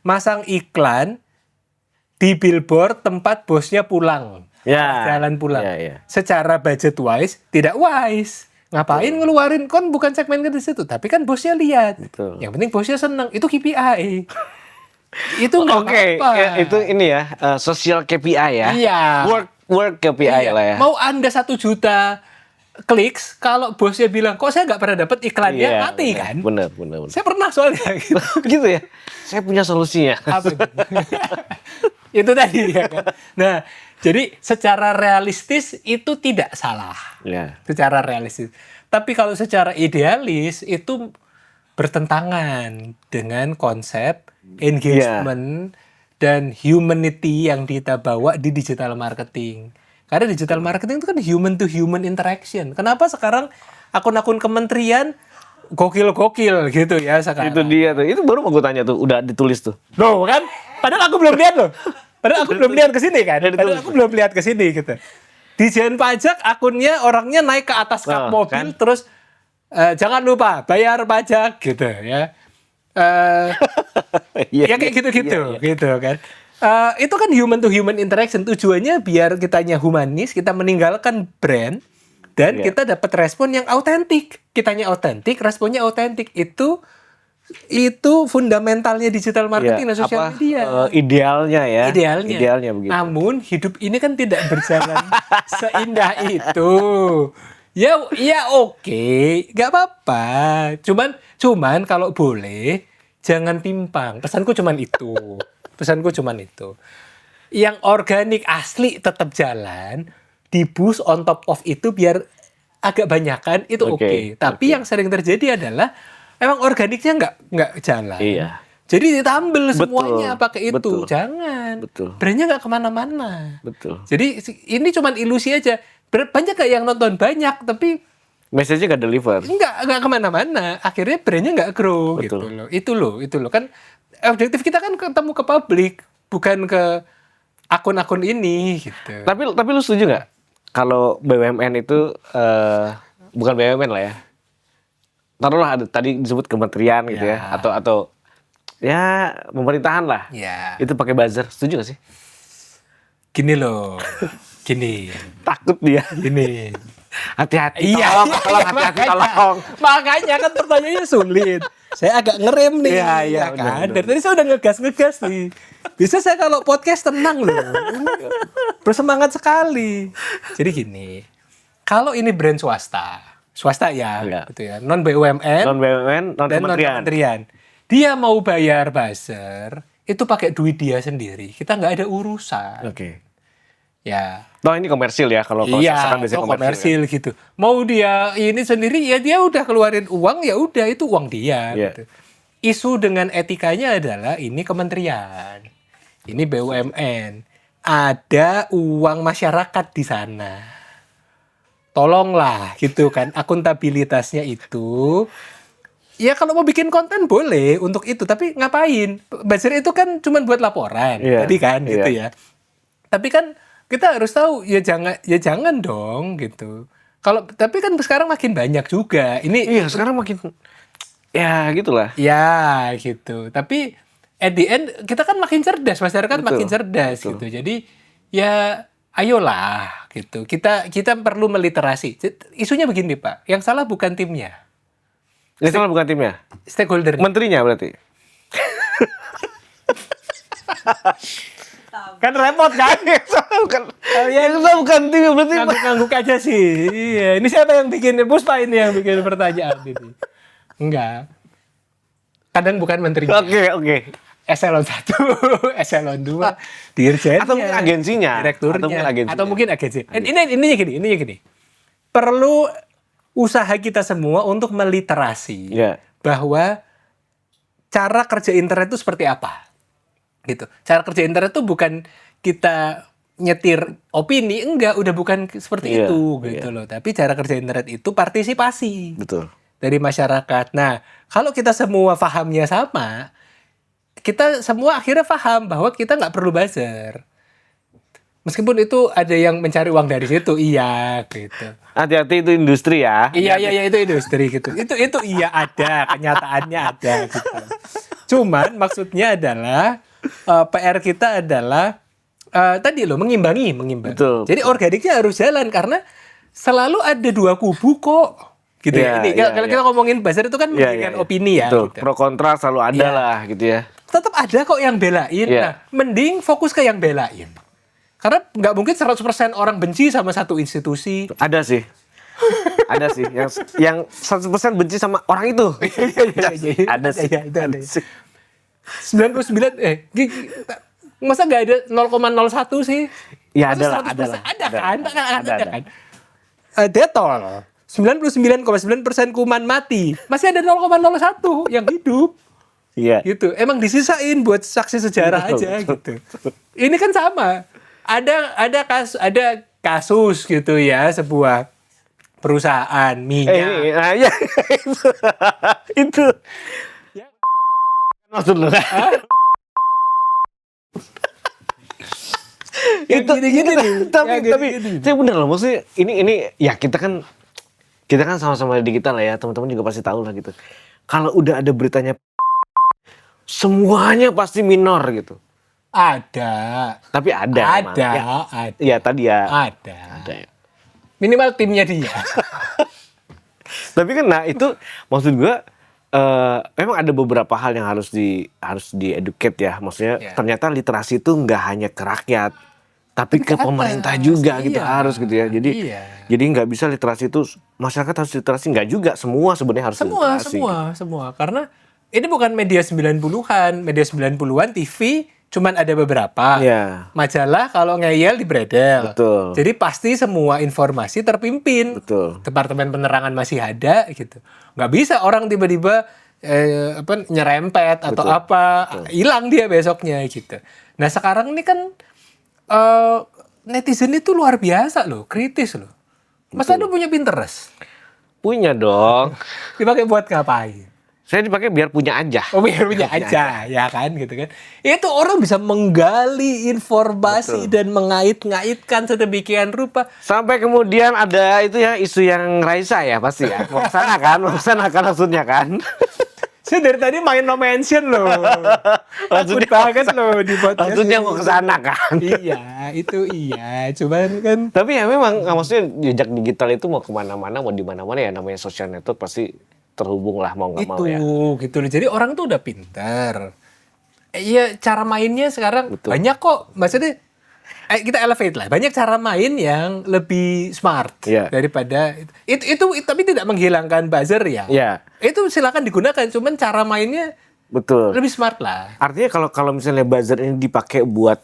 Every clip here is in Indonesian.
masang iklan di billboard tempat bosnya pulang, jalan pulang. Secara budget wise tidak wise. Ngapain ngeluarin, kan bukan segmen ke situ, tapi kan bosnya lihat. Yang penting bosnya seneng, itu KPI. Itu nggak apa-apa. Itu ini ya, social KPI ya. Iya. Work KPI lah ya. Mau Anda 1 juta kliks, kalau bosnya bilang, kok saya nggak pernah dapat iklannya, mati kan? Bener. Saya pernah soalnya gitu. Gitu ya. Saya punya solusinya. Apa itu? Itu tadi ya kan. Nah, jadi secara realistis itu tidak salah. Secara realistis. Tapi kalau secara idealis itu bertentangan dengan konsep engagement dan humanity yang kita bawa di digital marketing. Karena digital marketing itu kan human to human interaction. Kenapa sekarang akun-akun kementerian gokil-gokil gitu ya sekarang. Itu dia tuh. Itu baru mau gue tanya tuh, udah ditulis tuh. Loh kan? Padahal aku belum lihat loh. Padahal aku belum lihat ke sini kan. Padahal aku belum lihat ke sini gitu. Dijen pajak akunnya orangnya naik ke atas kap mobil kan? Terus jangan lupa bayar pajak gitu ya. Ya kayak gitu-gitu gitu kan. Itu kan human to human interaction, tujuannya biar kitanya humanis, kita meninggalkan brand dan kita dapat respon yang autentik. Kitanya autentik, responnya autentik. Itu fundamentalnya digital marketing dan sosial media. Idealnya ya. Idealnya begitu. Namun hidup ini kan tidak berjalan seindah itu. Ya oke, nggak apa-apa. Cuman kalau boleh jangan timpang. Pesanku cuman itu. Yang organik asli tetap jalan, di boost on top of itu biar agak banyakan itu oke. Tapi yang sering terjadi adalah emang organiknya nggak jalan. Iya. Jadi ditambel semuanya pakai itu. Jangan. Brandnya nggak kemana-mana. Jadi ini cuman ilusi aja. Banyak gak yang nonton? Banyak, tapi message-nya nggak deliver. Nggak kemana-mana. Akhirnya brandnya nggak grow gitu loh. Itu loh. Kan objektif kita kan ketemu ke publik, bukan ke akun-akun ini gitu. Tapi lu setuju nggak kalau BUMN itu bukan BUMN lah ya? Taruhlah ada tadi disebut kementerian gitu ya, atau ya pemerintahan lah. Itu pakai buzzer, setuju nggak sih? Gini loh. Gini. Takut dia. Gini. Hati-hati. Tolong, tolong. Makanya kan pertanyaannya sulit. Saya agak ngerem nih. Iya kan. Dari tadi saya udah ngegas nih. Bisa saya kalau podcast tenang loh. Bersemangat sekali. Jadi gini. Kalau ini brand swasta ya, gitu ya. Non BUMN, non kementerian. Dia mau bayar buzzer, itu pakai duit dia sendiri. Kita nggak ada urusan. Ya. Ini komersil ya kalau sekarang biasanya komersil ya. Gitu. Mau dia ini sendiri ya dia udah keluarin uang, ya udah itu uang dia gitu. Isu dengan etikanya adalah ini kementerian. Ini BUMN. Ada uang masyarakat di sana. Tolonglah gitu kan, akuntabilitasnya itu. Ya kalau mau bikin konten boleh untuk itu, tapi ngapain? Buzzer itu kan cuma buat laporan. Tadi kan gitu ya. Tapi kan kita harus tahu ya jangan dong gitu. Tapi kan sekarang makin banyak juga. Ini sekarang makin ya gitulah. Ya gitu. Tapi at the end kita kan makin cerdas, masyarakat makin cerdas gitu. Jadi ya ayolah gitu. Kita perlu meliterasi. Isunya begini, Pak. Yang salah bukan timnya. Yang salah bukan timnya. Stakeholder. Menterinya berarti. Kan repot kan? Itu bukan tim berarti ngangguk aja sih. Iya, ini siapa yang bikin? Puspa ini yang bikin pertanyaan ini. Enggak. Kadang bukan menterinya. Oke. Eselon 1, Eselon 2, dirjennya. Atau mungkin agensinya. Direkturnya. Atau mungkin agensi. Ininya gini. Perlu usaha kita semua untuk meliterasi bahwa cara kerja internet itu seperti apa. Gitu. Cara kerja internet itu bukan kita nyetir opini, udah bukan seperti itu gitu loh. Tapi cara kerja internet itu partisipasi. Betul. Dari masyarakat. Nah, kalau kita semua pahamnya sama, kita semua akhirnya paham bahwa kita nggak perlu buzzer. Meskipun itu ada yang mencari uang dari situ, iya gitu. Hati-hati itu industri ya. Iya itu industri gitu. Itu iya ada, kenyataannya ada gitu. Cuman maksudnya adalah PR kita adalah tadi loh mengimbangi. Betul. Jadi organiknya harus jalan karena selalu ada dua kubu kok. Gitu ya. Ini kalau kita ngomongin buzzer itu kan memberikan opini ya. Betul. Gitu. Pro kontra selalu ada lah gitu ya. Tetap ada kok yang belain. Nah, mending fokus ke yang belain. Karena nggak mungkin 100% orang benci sama satu institusi. Ada sih. Ada sih yang 100% benci sama orang itu. Ada sih. Itu ada. 99 masa nggak ada 0,01 sih? Ya ada lah, ada kan? Detol 99,9% kuman mati. Masih ada 0,01 yang hidup. Iya. Gitu. Emang disisain buat saksi sejarah aja gitu. Ini kan sama. Ada kasus gitu ya, sebuah perusahaan minyak. Ya, itu. Maksud lu kan? Itu gini nih. Tapi saya bener loh, maksudnya ini ya kita kan sama-sama digital lah ya, teman-teman juga pasti tahu lah gitu. Kalau udah ada beritanya semuanya pasti minor gitu. Ada. Tapi ada. Ada. Ya tadi ya. Ada. Minimal timnya dia. Tapi kan itu maksud gua memang ada beberapa hal yang harus di-educate ya. Maksudnya ternyata literasi itu nggak hanya ke rakyat, tapi ke pemerintah juga gitu harus gitu ya. Jadi nggak bisa literasi itu masyarakat harus literasi, nggak juga, semua sebenarnya harus literasi. Semua. Karena ini bukan media 90-an. Media 90-an TV cuman ada beberapa. Majalah kalau ngeyel dibredel. Betul. Jadi pasti semua informasi terpimpin. Betul. Departemen penerangan masih ada gitu. Nggak bisa orang tiba-tiba nyerempet atau hilang dia besoknya gitu. Nah sekarang ini kan netizen itu luar biasa loh, kritis loh. Masa lu punya Pinterest? Punya dong. Dipakai buat ngapain? Saya dipakai biar punya aja. Oh, biar punya aja, ya kan gitu kan. Itu orang bisa menggali informasi dan mengait-ngaitkan sedemikian rupa. Sampai kemudian ada itu ya isu yang Raisa ya pasti ya. Mau kesana kan maksudnya kan. Saya dari tadi main no mention loh. Maksudnya banget loh di podcast. Maksudnya mau kesana kan. Iya, itu iya. Cuman kan. Tapi ya memang maksudnya jejak digital itu mau kemana-mana, mau di mana-mana ya namanya social network pasti terhubung lah mau nggak mau ya. Gitu loh. Jadi orang tuh udah pintar. Iya, cara mainnya sekarang banyak kok. Maksudnya kita elevate lah. Banyak cara main yang lebih smart daripada itu tapi tidak menghilangkan buzzer ya. Itu silakan digunakan, cuman cara mainnya lebih smart lah. Artinya kalau misalnya buzzer ini dipakai buat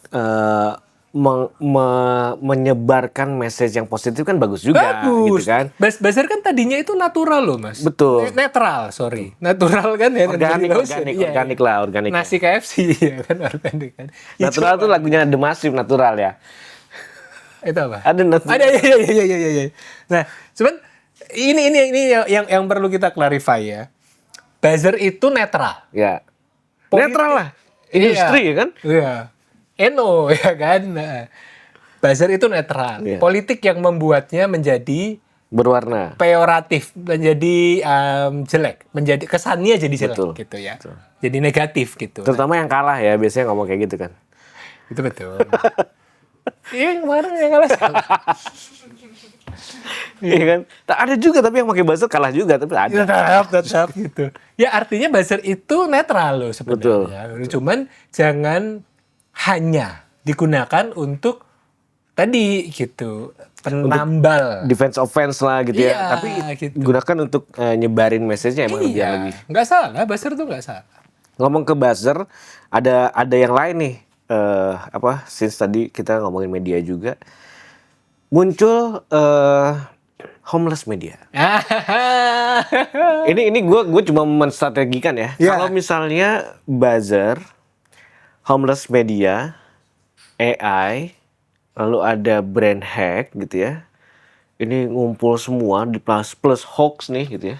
menyebarkan message yang positif kan bagus juga gitu kan. Buzzer kan tadinya itu natural loh Mas. Betul. Natural kan ya. Organik. Nasi KFC ya kan organik kan. Natural tuh lagunya The Massive natural ya. Itu apa? Ada natural. Ada ya. Nah, cuman ini yang perlu kita clarify ya. Buzzer itu netral. Ya. Netral lah. Industri kan? Iya. Ya kan. Buzzer itu netral. Politik yang membuatnya menjadi berwarna, peyoratif, menjadi jelek, menjadi kesannya jadi jelek gitu ya. Jadi negatif gitu. Terutama yang kalah ya, biasanya ngomong kayak gitu kan. Itu betul. Iya, kemarin yang kalah salah. Iya kan? Ada juga tapi yang pakai buzzer kalah juga, tapi ada. Tetap gitu. Ya artinya buzzer itu netral loh sebenarnya. Cuman jangan hanya digunakan untuk tadi gitu penambal defense offense lah gitu ya. Tapi gunakan untuk nyebarin message-nya emang lebih. Nggak salah, buzzer tuh nggak salah. Ngomong ke buzzer, ada yang lain nih. Since tadi kita ngomongin media juga, muncul homeless media. ini gue cuma menstrategikan ya. Kalau misalnya buzzer, homeless media, AI, lalu ada brand hack gitu ya. Ini ngumpul semua di plus hoax nih gitu ya.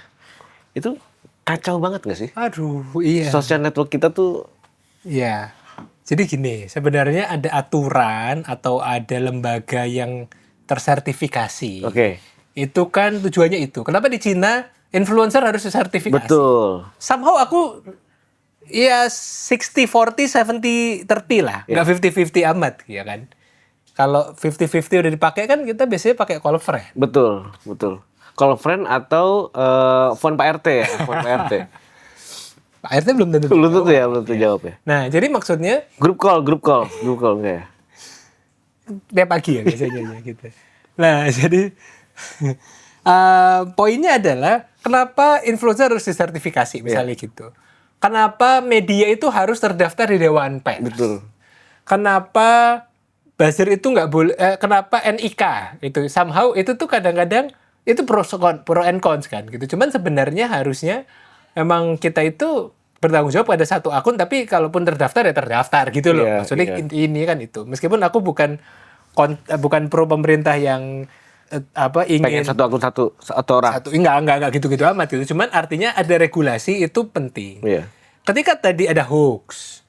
Itu kacau banget gak sih? Aduh, iya. Social network kita tuh. Iya. Jadi gini, sebenarnya ada aturan atau ada lembaga yang tersertifikasi. Itu kan tujuannya itu. Kenapa di Cina influencer harus disertifikasi? Betul. Somehow aku Iya 60-40, 70-30 lah. Nggak 50-50 amat, ya kan. Kalau 50-50 udah dipakai kan kita biasanya pakai call friend. Betul. Call friend atau phone Pak RT ya, phone Pak RT. Pak RT belum tentu. Belum tentu ya, belum tentu jawab ya. Nah, jadi maksudnya Grup call enggak ya? tiap pagi ya biasanya gitu. Nah, jadi poinnya adalah kenapa influencer harus disertifikasi misalnya gitu. Kenapa media itu harus terdaftar di Dewan Pers? Betul. Kenapa buzzer itu nggak boleh? Kenapa NIK itu somehow itu tuh kadang-kadang itu pro and cons kan gitu. Cuman sebenarnya harusnya emang kita itu bertanggung jawab pada satu akun, tapi kalaupun terdaftar ya terdaftar gitu loh. Maksudnya ini kan itu. Meskipun aku bukan pro pemerintah yang ingin pengen satu akun satu orang. Enggak gitu-gitu amat gitu. Cuman artinya ada regulasi itu penting. Ketika tadi ada hoax,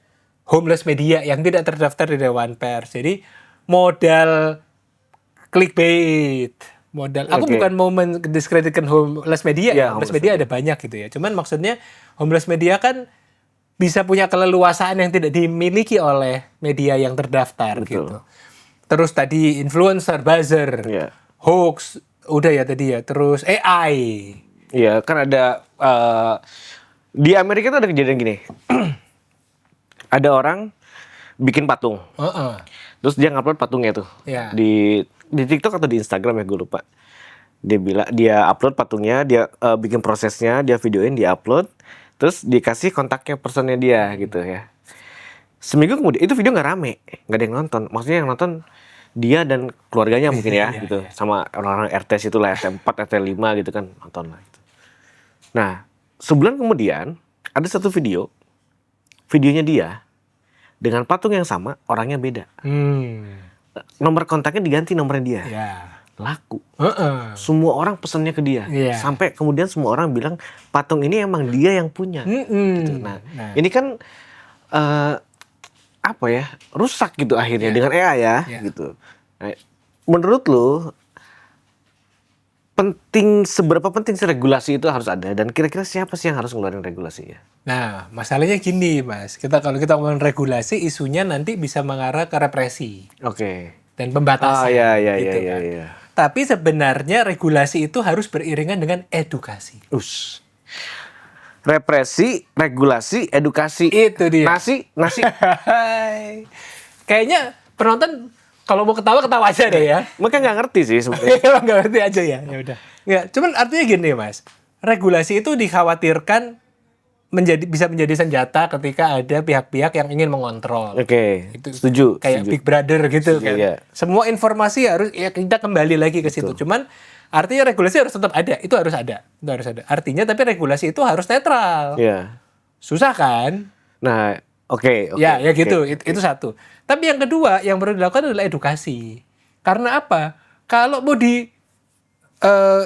homeless media yang tidak terdaftar di Dewan Pers. Jadi modal clickbait, aku bukan mau mendiskreditkan homeless media ya. Homeless media ada banyak gitu ya. Cuman maksudnya homeless media kan bisa punya keleluasaan yang tidak dimiliki oleh media yang terdaftar gitu. Terus tadi influencer, buzzer, hoax, udah ya tadi ya. Terus AI. Iya, kan ada di Amerika tuh ada kejadian gini. Ada orang bikin patung. Terus dia ngupload patungnya tuh. Di TikTok atau di Instagram ya, gue lupa. Dia upload patungnya, dia bikin prosesnya, dia videoin, dia upload, terus dikasih kontaknya personnya dia gitu ya. Seminggu kemudian itu video nggak rame, nggak ada yang nonton. Maksudnya yang nonton dia dan keluarganya mungkin ya gitu, sama orang-orang RT situ lah, RT 4, RT 5 gitu kan nonton lah. Gitu. Nah, sebulan kemudian ada satu videonya dia dengan patung yang sama, orangnya beda. Nomor kontaknya diganti nomornya dia. Laku. Semua orang pesannya ke dia. Sampai kemudian semua orang bilang patung ini emang dia yang punya. Gitu. Nah, ini kan rusak gitu akhirnya dengan AI ya. Gitu. Nah, menurut lo seberapa penting sih regulasi itu harus ada, dan kira-kira siapa sih yang harus ngeluarin regulasinya? Nah, masalahnya gini, Mas. Kalau kita ngomongin regulasi, isunya nanti bisa mengarah ke represi. Dan pembatasan. Gitu kan. Tapi sebenarnya regulasi itu harus beriringan dengan edukasi. Represi, regulasi, edukasi. Itu dia. Nasi. Kayaknya penonton kalau mau ketawa aja deh ya. Mereka nggak ngerti sih sebenarnya. Nggak ngerti aja ya. Ya udah. Nggak. Cuman artinya gini, Mas. Regulasi itu dikhawatirkan bisa menjadi senjata ketika ada pihak-pihak yang ingin mengontrol. Itu setuju. Kayak Big Brother gitu kan. Semua informasi harus kita kembali lagi ke situ. Cuman artinya regulasi harus tetap ada. Itu harus ada. Artinya tapi regulasi itu harus netral. Susah kan? Nah, Ya gitu. Itu satu. Tapi yang kedua yang perlu dilakukan adalah edukasi. Karena apa? Kalau mau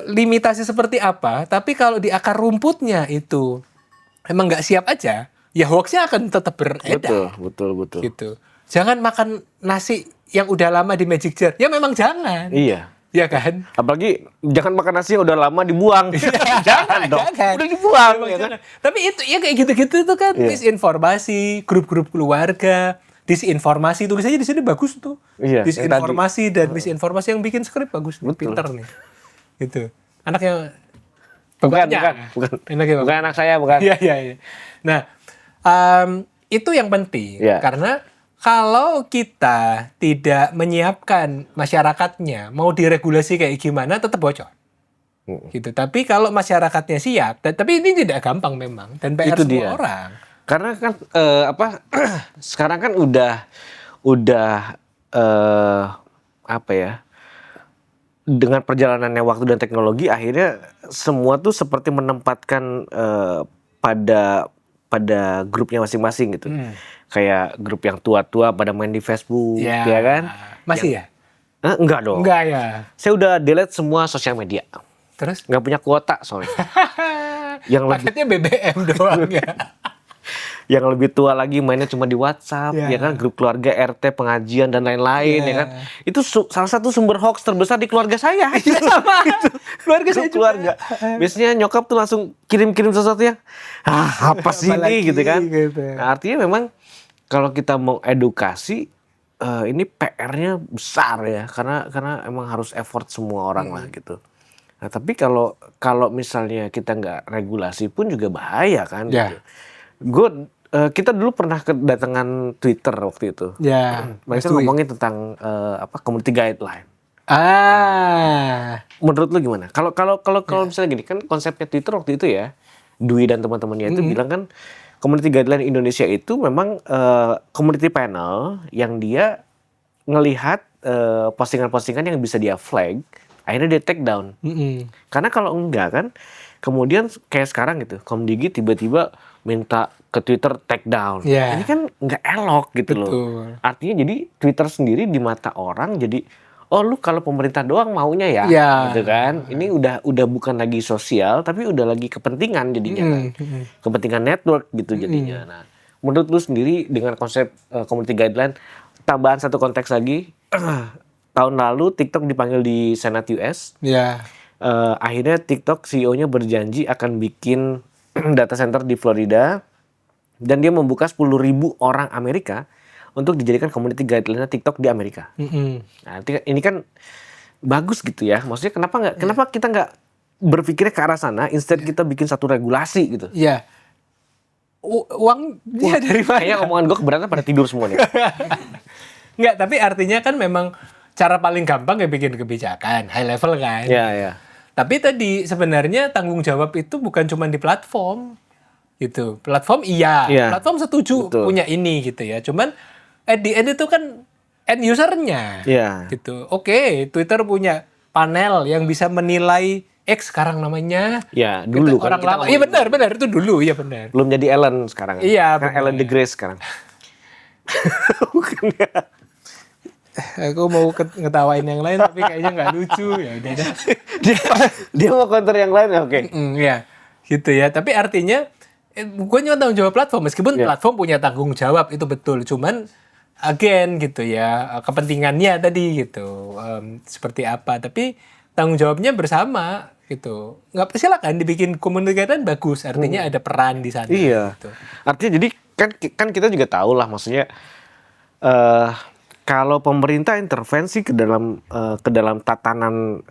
limitasi seperti apa, tapi kalau di akar rumputnya itu emang nggak siap aja, ya hoaxnya akan tetap beredar. Betul. Gitu. Jangan makan nasi yang udah lama di Magic Jar. Ya memang jangan. Iya kan? Apalagi jangan makan nasi yang udah lama dibuang. Jangan dong. Udah dibuang. Ya kan? Tapi itu ya kayak gitu-gitu itu kan misinformasi, grup-grup keluarga, disinformasi, tulisannya di sini bagus tuh. Disinformasi dan misinformasi yang bikin skrip bagus. Pinter nih. Gitu. Anaknya Bukan anak saya, bukan. Iya. Nah, itu yang penting. Karena kalau kita tidak menyiapkan masyarakatnya, mau diregulasi kayak gimana, tetap bocor. Gitu. Tapi kalau masyarakatnya siap, tapi ini tidak gampang memang. Dan PR itu semua orang. Karena kan, sekarang kan udah dengan perjalanannya waktu dan teknologi, akhirnya semua tuh seperti menempatkan pada grupnya masing-masing gitu. Kayak grup yang tua-tua pada main di Facebook, ya kan? Masih ya? Enggak dong. Enggak ya. Saya udah delete semua sosial media. Terus? Nggak punya kuota soalnya. Paketnya BBM doang ya. Yang lebih tua lagi mainnya cuma di WhatsApp, ya kan, grup keluarga, RT, pengajian dan lain-lain, ya kan. Itu salah satu sumber hoax terbesar di keluarga saya. Sama. Keluarga saya keluarga. Biasanya nyokap tuh langsung kirim-kirim sesuatu yang apa sih ini gitu kan. Nah, artinya memang kalau kita mau edukasi ini PR-nya besar ya, karena emang harus effort semua orang lah gitu. Nah, tapi kalau misalnya kita nggak regulasi pun juga bahaya kan. Gitu. Kita dulu pernah kedatangan Twitter waktu itu. Mereka ngomongin tentang community guideline. Menurut lu gimana? Kalau misalnya gini, kan konsepnya Twitter waktu itu ya, Dwi dan teman-temannya itu bilang kan community guideline Indonesia itu memang community panel yang dia ngelihat postingan-postingan yang bisa dia flag, akhirnya dia take down. Karena kalau enggak kan, kemudian kayak sekarang gitu, Komdigi tiba-tiba minta ke Twitter take down. Ini kan nggak elok gitu loh. Artinya jadi Twitter sendiri di mata orang jadi, oh lu kalau pemerintah doang maunya ya, gitu kan. Ini udah bukan lagi sosial, tapi udah lagi kepentingan jadinya kan. Kepentingan network gitu jadinya. Nah, menurut lu sendiri dengan konsep community guideline, tambahan satu konteks lagi, tahun lalu TikTok dipanggil di Senat US. Akhirnya TikTok CEO-nya berjanji akan bikin data center di Florida dan dia membuka 10.000 orang Amerika untuk dijadikan community guideline TikTok di Amerika. Nah, ini kan bagus gitu ya. Maksudnya kenapa kita nggak berpikirnya ke arah sana, instead kita bikin satu regulasi gitu. Uangnya dari mana? Kayaknya omongan gue keberatan pada tidur semua nih. Nggak, tapi artinya kan memang cara paling gampang ya bikin kebijakan, high level kan. Tapi tadi sebenarnya tanggung jawab itu bukan cuma di platform gitu. Platform platform setuju punya ini gitu ya. Cuman at the end itu kan end usernya gitu. Oke, Twitter punya panel yang bisa menilai X sekarang namanya. Dulu kan orang lama. Iya benar itu dulu, ya benar. Belum jadi Ellen sekarang. Kan Ellen DeGeneres sekarang. Bukan ya. Aku mau ngetawain yang lain tapi kayaknya nggak lucu, ya udah dah. Dia mau counter yang lain, oke. Gitu ya. Tapi artinya gue cuma tanggung jawab platform, meskipun platform punya tanggung jawab itu betul. Cuman again gitu ya, kepentingannya tadi gitu seperti apa. Tapi tanggung jawabnya bersama gitu. Nggak, silakan dibikin community guideline bagus. Artinya ada peran di sana. Gitu. Artinya jadi kan kita juga tahu lah, maksudnya kalau pemerintah intervensi ke dalam tatanan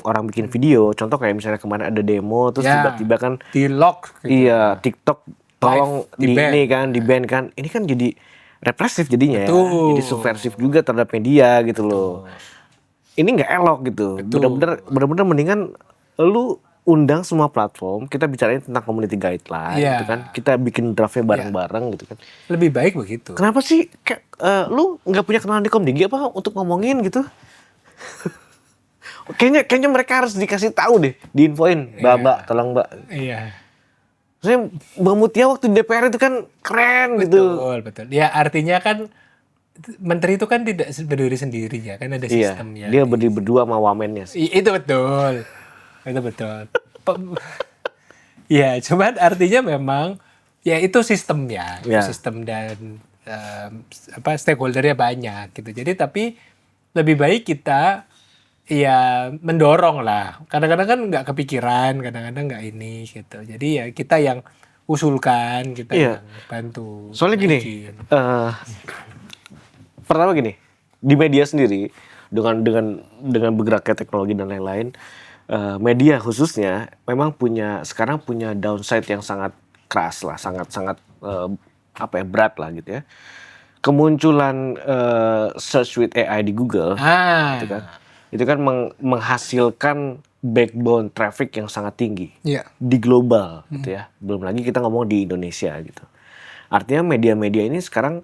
orang bikin video, contoh kayak misalnya kemarin ada demo terus tiba-tiba kan di lock gitu. TikTok tolong di ban kan. Ini kan jadi represif jadinya ya. Jadi subversif juga terhadap media gitu loh. Ini nggak elok gitu. Bener-bener mendingan lu undang semua platform, kita bicarain tentang community guideline gitu kan. Kita bikin draftnya bareng-bareng gitu kan. Lebih baik begitu. Kenapa sih lu nggak punya kenalan di Komdigi apa untuk ngomongin gitu? Kayaknya mereka harus dikasih tahu deh, diinfoin, Mbak, tolong Mbak. Maksudnya Mbak Mutia waktu di DPR itu kan keren gitu. Betul. Ya artinya kan menteri itu kan tidak berdiri sendiri ya, kan ada sistemnya. Dia berdua sama wamennya sih. Itu betul. Itu betul. Ya, cuman artinya memang ya itu sistemnya, sistem dan stakeholdernya banyak gitu. Jadi tapi lebih baik kita ya mendorong lah. Kadang-kadang kan nggak kepikiran, kadang-kadang nggak ini gitu. Jadi ya kita yang usulkan, kita yang bantu. Soalnya gini, pertama gini, di media sendiri dengan bergeraknya teknologi dan lain-lain. Media khususnya memang sekarang punya downside yang sangat keras lah, sangat berat lah gitu ya. Kemunculan search with AI di Google, itu kan menghasilkan backbone traffic yang sangat tinggi di global gitu ya. Belum lagi kita ngomong di Indonesia gitu. Artinya media-media ini sekarang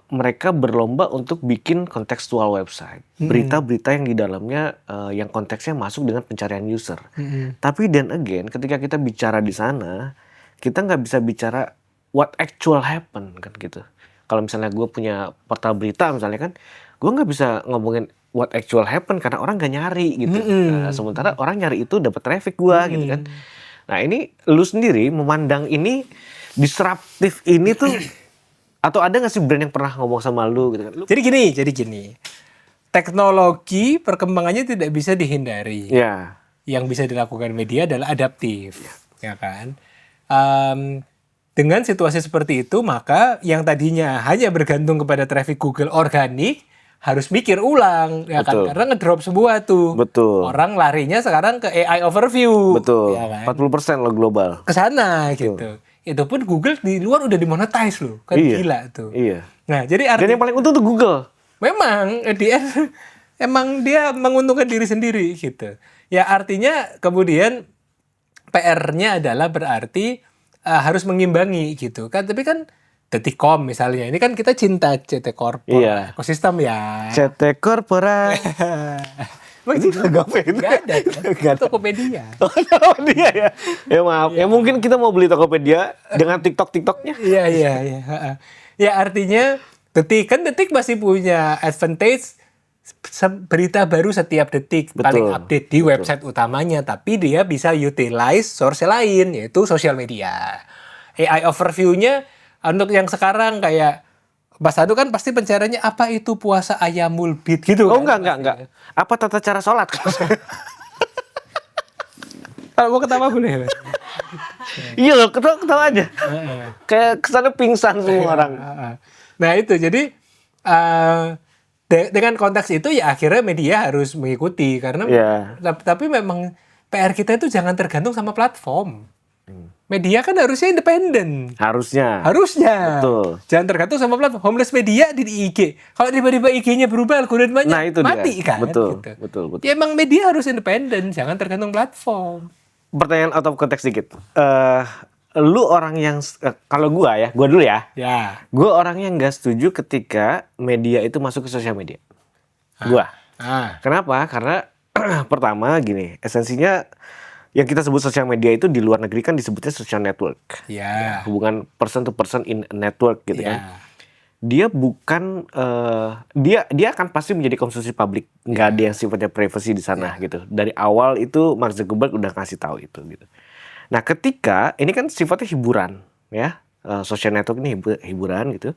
mereka berlomba untuk bikin kontekstual website, berita-berita yang di dalamnya yang konteksnya masuk dengan pencarian user. Tapi then again, ketika kita bicara di sana, kita nggak bisa bicara what actual happen kan gitu. Kalau misalnya gue punya portal berita misalnya kan, gue nggak bisa ngomongin what actual happen karena orang nggak nyari gitu. Sementara orang nyari itu dapat traffic gue gitu kan. Nah ini lu sendiri memandang ini disruptif ini tuh atau ada nggak sih brand yang pernah ngomong sama lu gitu kan? Jadi gini. Teknologi perkembangannya tidak bisa dihindari. Ya. Yang bisa dilakukan media adalah adaptif, ya kan? Dengan situasi seperti itu, maka yang tadinya hanya bergantung kepada traffic Google organik harus mikir ulang, ya kan? Karena ngedrop semua tuh. Betul. Orang larinya sekarang ke AI overview. Betul. Ya kan? 40% lo global. Ke sana gitu. Itu pun Google di luar udah dimonetize loh, kan gila tuh. Iya. Nah, jadi dan yang paling untung tuh Google. Memang dia emang dia menguntungkan diri sendiri gitu. Ya artinya kemudian PR-nya adalah berarti harus mengimbangi gitu kan. Tapi kan Detikcom misalnya, ini kan kita cinta CT Corp, ekosistem ya. CT Corpora. Itu nggak ada kan? Tokopedia. Tokopedia ya. Ya maaf. Ya mungkin kita mau beli Tokopedia dengan TikToknya. Iya. Ya artinya Detik masih punya advantage berita baru setiap detik, paling update di website utamanya, tapi dia bisa utilize source lain yaitu sosial media. AI overview-nya untuk yang sekarang kayak Mas Adu kan pasti pencariannya apa itu puasa ayamul bid gitu. Oh kan? Enggak. Apa tata cara sholat? Kalau mau ketawa boleh. Iya loh, ketawa aja. Kayak kesana pingsan semua orang. Nah itu jadi dengan konteks itu ya akhirnya media harus mengikuti karena tapi memang PR kita itu jangan tergantung sama platform. Media kan harusnya independen. Harusnya. Betul. Jangan tergantung sama platform. Homeless media di IG. Kalau tiba-tiba IG-nya berubah algoritmanya mati dia. Kan. Betul. Gitu. Betul. Ya emang media harus independen, jangan tergantung platform. Pertanyaan out of konteks dikit. Lu orang yang kalau gua dulu ya. Ya. Gua orang yang nggak setuju ketika media itu masuk ke sosial media. Gua. Kenapa? Karena pertama gini, esensinya yang kita sebut sosial media itu di luar negeri kan disebutnya social network. Ya, hubungan person to person in a network gitu kan. Dia bukan dia akan pasti menjadi konsumsi publik. Nggak ada yang sifatnya privacy di sana gitu. Dari awal itu Mark Zuckerberg udah ngasih tahu itu gitu. Nah, ketika ini kan sifatnya hiburan ya. Social network ini hiburan gitu.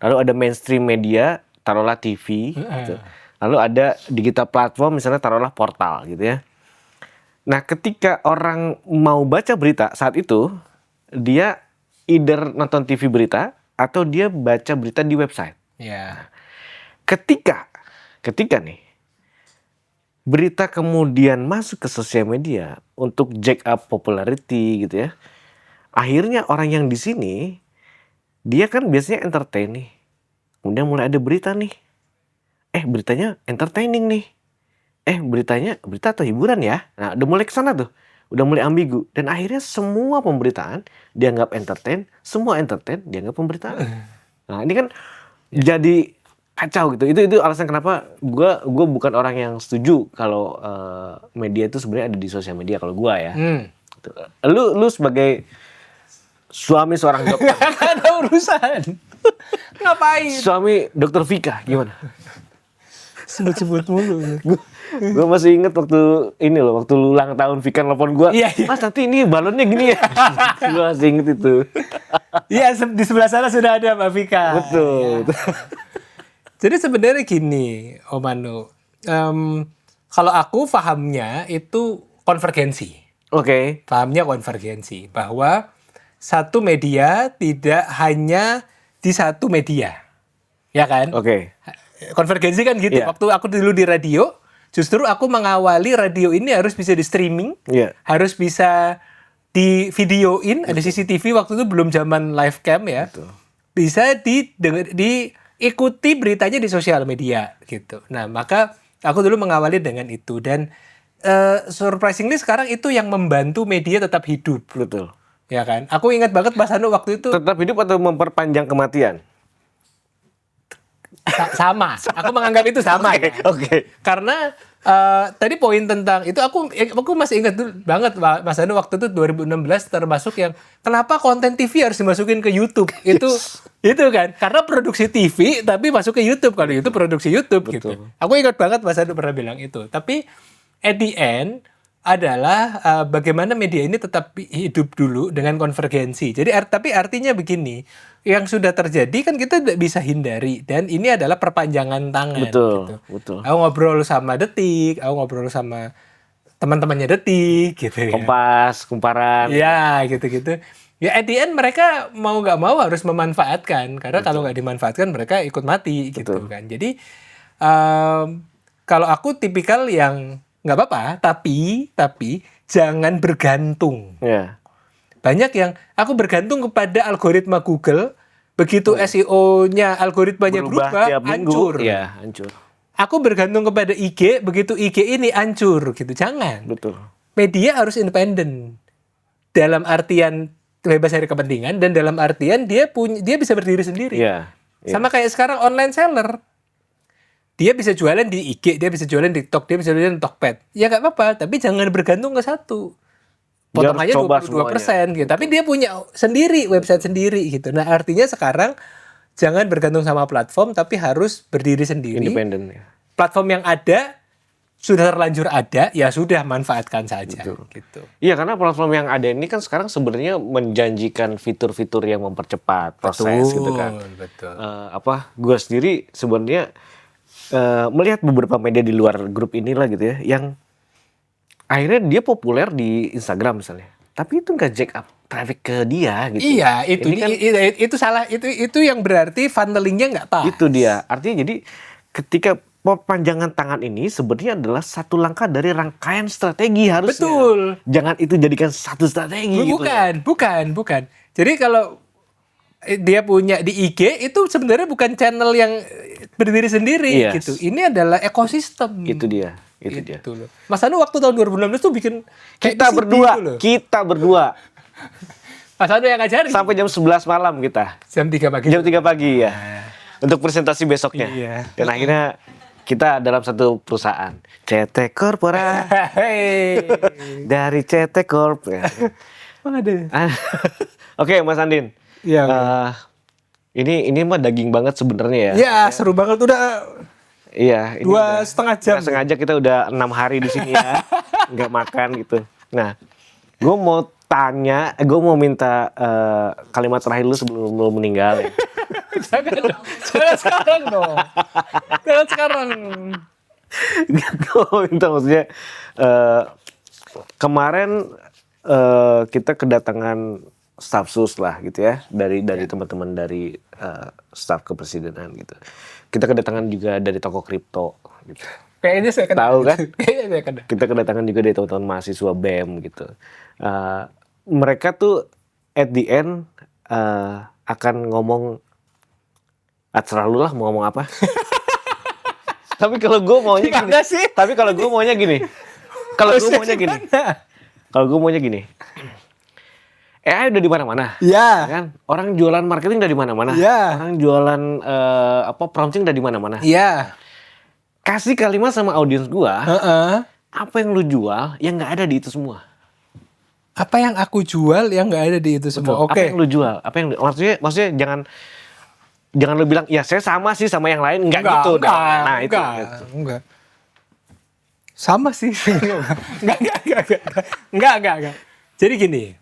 Lalu ada mainstream media, taruhlah TV gitu. Lalu ada digital platform misalnya taruhlah portal gitu ya. Nah, ketika orang mau baca berita saat itu, dia either nonton TV berita atau dia baca berita di website. Ya. Ketika nih berita kemudian masuk ke sosial media untuk jack up popularity gitu ya. Akhirnya orang yang di sini dia kan biasanya entertain nih. Kemudian mulai ada berita nih. Beritanya entertaining nih. Berita atau hiburan ya. Nah, udah mulai kesana tuh. Udah mulai ambigu. Dan akhirnya semua pemberitaan dianggap entertain. Semua entertain dianggap pemberitaan. Nah, ini kan jadi kacau gitu. Itu alasan kenapa gue bukan orang yang setuju kalau media itu sebenarnya ada di sosial media kalau gue ya. Lu sebagai suami seorang dokter. Gak ada urusan. Ngapain? Suami Dokter Vika gimana? Sebut-sebut mulu. Gue masih inget waktu lu ulang tahun Vika nelfon gue. Mas nanti ini balonnya gini ya. Gue masih inget itu. Iya, di sebelah sana sudah ada Mbak Vika. Betul. Ya. Jadi sebenarnya gini, Om Manu. Kalau aku pahamnya itu konvergensi. Oke. Pahamnya konvergensi. Bahwa satu media tidak hanya di satu media. Ya kan? Oke. Konvergensi kan gitu. Waktu aku dulu di radio, justru aku mengawali radio ini harus bisa di streaming, harus bisa di videoin, ada CCTV waktu itu belum zaman live cam ya. Betul. Bisa diikuti beritanya di sosial media gitu. Nah, maka aku dulu mengawali dengan itu dan surprisingly sekarang itu yang membantu media tetap hidup. Betul. Ya kan? Aku ingat banget Mas Anu waktu itu. Tetap hidup atau memperpanjang kematian? Sama. Aku menganggap itu sama. Oke. Karena tadi poin tentang itu aku masih ingat banget Mas Anu waktu itu 2016 termasuk yang kenapa konten TV harus dimasukin ke YouTube. Itu kan karena produksi TV tapi masuk ke YouTube. Kalau itu produksi YouTube. Betul. Gitu. Aku ingat banget Mas Anu pernah bilang itu. Tapi at the end adalah bagaimana media ini tetap hidup dulu dengan konvergensi. Jadi tapi artinya begini, yang sudah terjadi kan kita tidak bisa hindari, dan ini adalah perpanjangan tangan. Betul, gitu. betul. Aku ngobrol sama Detik, aku ngobrol sama teman-temannya Detik, gitu ya. Kompas, Kumparan. Ya, gitu-gitu. Ya, at the end mereka mau nggak mau harus memanfaatkan, karena kalau nggak dimanfaatkan mereka ikut mati, gitu kan. Jadi kalau aku tipikal yang nggak apa-apa, tapi jangan bergantung. Ya. Banyak yang aku bergantung kepada algoritma Google, begitu SEO-nya algoritmanya berubah hancur. Ya, hancur. Aku bergantung kepada IG, begitu IG ini hancur gitu. Jangan. Betul. Media harus independen. Dalam artian bebas dari kepentingan, dan dalam artian dia bisa berdiri sendiri. Iya. Sama kayak sekarang online seller. Dia bisa jualan di IG, dia bisa jualan di TikTok, dia bisa jualan di Tokped. Ya nggak apa-apa, tapi jangan bergantung ke satu. Potongannya 22%, gitu. Tapi dia punya sendiri, website sendiri gitu. Nah, artinya sekarang jangan bergantung sama platform, tapi harus berdiri sendiri. Independen ya. Platform yang ada sudah terlanjur ada, ya sudah, manfaatkan saja. Gitu. Iya, karena platform yang ada ini kan sekarang sebenarnya menjanjikan fitur-fitur yang mempercepat proses, gitu kan. Betul. Gue sendiri sebenarnya melihat beberapa media di luar grup inilah gitu ya, yang akhirnya dia populer di Instagram misalnya, tapi itu nggak jack up traffic ke dia gitu. Iya, itu salah, itu yang berarti funnelingnya nggak pas. Itu dia, artinya jadi ketika perpanjangan tangan ini sebenarnya adalah satu langkah dari rangkaian strategi harusnya. Betul. Jangan itu jadikan satu strategi. Bukan. Jadi kalau dia punya di IG itu sebenarnya bukan channel yang berdiri sendiri gitu. Ini adalah ekosistem. Itu dia. Loh. Mas Anu waktu tahun 2016 tuh bikin kita berdua. Mas Anu yang ngajarin. Sampai jam 11 malam kita. Jam 3 pagi. Jam 3 pagi ya. Untuk presentasi besoknya. Iya. Dan akhirnya kita dalam satu perusahaan. CT Corpora. Dari CT Corp. Oke, Mas Andin. Iya. Ini mah daging banget sebenarnya ya. Iya, seru banget udah. Iya. 2,5 jam. Sengaja kita udah 6 hari di sini ya, nggak makan gitu. Nah, gue mau minta kalimat terakhir lu sebelum lu meninggal ya. Jangan sekarang dong. Jangan sekarang. Gue mau minta maksudnya kemarin kita kedatangan staf sus lah gitu ya, dari teman-teman dari staf kepresidenan gitu. Kita kedatangan juga dari toko kripto gitu. Kayaknya saya kenal. Tahu kan? Kayaknya saya kenal. Kita kedatangan juga dari teman-teman mahasiswa BEM gitu. Mereka tuh at the end akan ngomong terlalu lah mau ngomong apa. Tapi kalau gue maunya gini. Tapi kalau gue maunya gini. Kalau gue maunya gini. AI udah di mana-mana. Iya. Kan? Orang jualan marketing udah di mana-mana. Iya. Orang jualan prompting udah di mana-mana. Iya. Kasih kalimat sama audiens gua. Apa yang lu jual yang nggak ada di itu semua? Apa yang aku jual yang nggak ada di itu semua? Oke. Apa yang lu jual? Maksudnya jangan lu bilang ya saya sama sih sama yang lain, enggak gitu. Nah, itu. Enggak. Sama sih. Enggak. Jadi gini.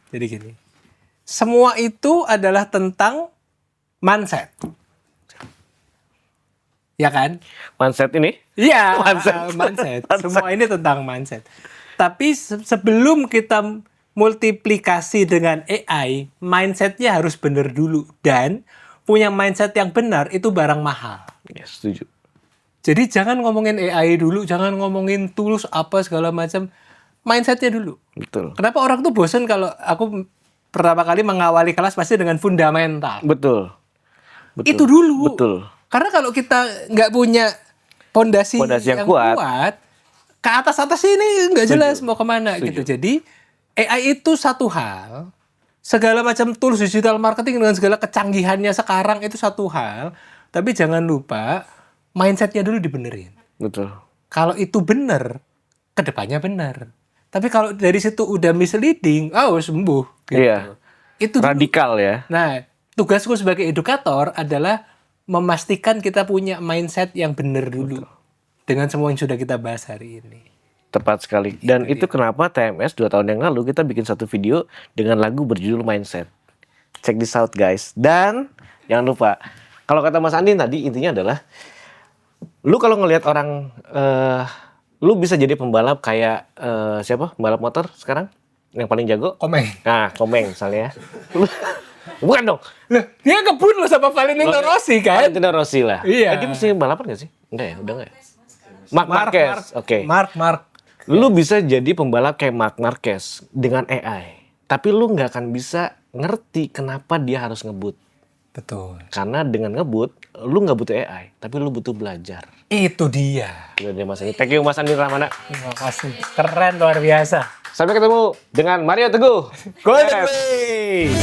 Semua itu adalah tentang mindset. Ya kan? Mindset ini? Iya, mindset. Semua ini tentang mindset. Tapi sebelum kita multiplikasi dengan AI, mindsetnya harus benar dulu. Dan punya mindset yang benar itu barang mahal. Ya, setuju. Jadi jangan ngomongin AI dulu, jangan ngomongin tools apa segala macam. Mindsetnya dulu. Betul. Kenapa orang tuh bosen kalau aku pertama kali mengawali kelas pasti dengan fundamental. Betul. Itu dulu. Betul. Karena kalau kita nggak punya pondasi yang kuat, ke atas ini nggak jelas mau kemana gitu. Jadi AI itu satu hal, segala macam tools digital marketing dengan segala kecanggihannya sekarang itu satu hal, tapi jangan lupa mindsetnya dulu dibenerin. Betul. Kalau itu bener, kedepannya bener. Tapi kalau dari situ udah misleading, sembuh. Gitu. Iya. Itu radikal dulu. Ya. Nah, tugasku sebagai edukator adalah memastikan kita punya mindset yang bener dulu. Betul. Dengan semua yang sudah kita bahas hari ini. Tepat sekali. Dan itu kenapa TMS 2 tahun yang lalu kita bikin satu video dengan lagu berjudul Mindset. Check this out guys. Dan jangan lupa, kalau kata Mas Andi tadi intinya adalah lu kalau ngelihat orang lu bisa jadi pembalap kayak siapa? Pembalap motor sekarang yang paling jago? Komeng. Nah, Komeng misalnya. Bukan dong. Loh, dia kebun lo sama Valentino Rossi kan? Valentino Rossi lah. Iya. Dia mesti balapan gak sih? Enggak ya, udah enggak ya? Marc Marquez. Oke. Mark. Lu bisa jadi pembalap kayak Marc Marquez dengan AI. Tapi lu nggak akan bisa ngerti kenapa dia harus ngebut. Betul. Karena dengan ngebut, lu nggak butuh AI, tapi lu butuh belajar. Itu dia. Itu dia Mas Andi. Thank you Mas Andi Rahmana. Terima kasih. Keren luar biasa. Sampai ketemu dengan Mario Teguh. Golden Way.